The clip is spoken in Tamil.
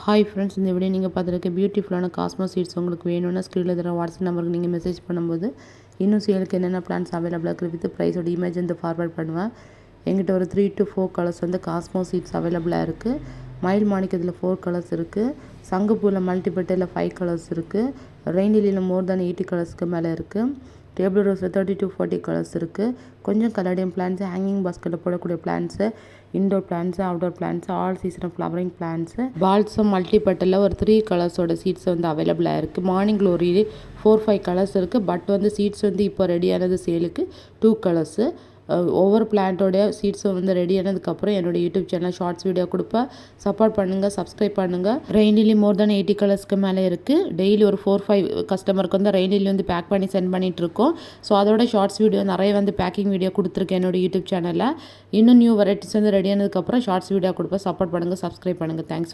ஹாய் ஃப்ரெண்ட்ஸ், இந்த வீடியோ நீங்கள் பார்த்துருக்க பியூட்டிஃபுல்லான காஸ்மோ சீட்ஸ் உங்களுக்கு வேணும்னா ஸ்க்ரீனில் தர வாட்ஸ்அப் நம்பருக்கு நீங்கள் மெசேஜ் பண்ணும்போது இன்னும் சேலுக்கு என்னென்ன பிளான்ஸ் அவைலபிளாக இருக்குது வித் ப்ரைஸோட இமேஜ் வந்து ஃபார்வர்ட் பண்ணுவேன். எங்கிட்ட ஒரு 3 to 4 கலர்ஸ் வந்து காஸ்மோ சீட்ஸ் அவைலபிளாக இருக்குது. மயில் மாணிக்கத்தில் 4 கலர்ஸ் இருக்குது. சங்குப்பூவில் மல்டிபட்டரில் 5 கலர்ஸ் இருக்குது. ரெயின்லியில் மோர் தென் 80 கலர்ஸ்க்கு மேலே இருக்குது. டேபிள் ரோஸில் 30 to 40 கலர்ஸ் இருக்குது. கொஞ்சம் கலடியம் பிளான்ஸு, ஹேங்கிங் பாஸ்கெட்டில் போடக்கூடிய plants, indoor plants, outdoor plants, all season flowering plants, பால்ஸும் மல்டிபட்டரில் ஒரு 3 கலர்ஸோட சீட்ஸ் வந்து அவைலபிளாக இருக்குது. மார்னிங் க்ளோரி 4-5 கலர்ஸ் இருக்குது. பட் வந்து சீட்ஸ் வந்து இப்போ ரெடியானது சேலுக்கு 2 கலர்ஸு. ஒவ்வொரு பிளான்ட்டோடைய சீட்ஸும் வந்து ரெடி ஆனதுக்கப்புறம் என்னோடய யூடியூப் சேனல் ஷார்ட்ஸ் வீடியோ கொடுப்பேன். சப்போர்ட் பண்ணுங்கள், சப்ஸ்கிரைப் பண்ணுங்கள். ரெயின்லிலி மோர் தென் 80 கலர்ஸ்க்கு மேலே இருக்குது. டெய்லி ஒரு 4-5 கஸ்டமருக்கு வந்து ரெயின்லிலி வந்து பேக் பண்ணி சென்ட் பண்ணிகிட்ருக்கோம். ஸோ அதோட ஷார்ட்ஸ் வீடியோ நிறைய வந்து பேக்கிங் வீடியோ கொடுத்துருக்கேன் என்னோடய யூடியூப் சேனலில். இன்னும் நியூ வெரைட்டிஸ் வந்து ரெடி ஆனதுக்கப்புறம் ஷார்ட்ஸ் வீடியோ கொடுப்பேன். சப்போர்ட் பண்ணுங்கள், சப்ஸ்கிரைப் பண்ணுங்கள். தேங்க்ஸ்.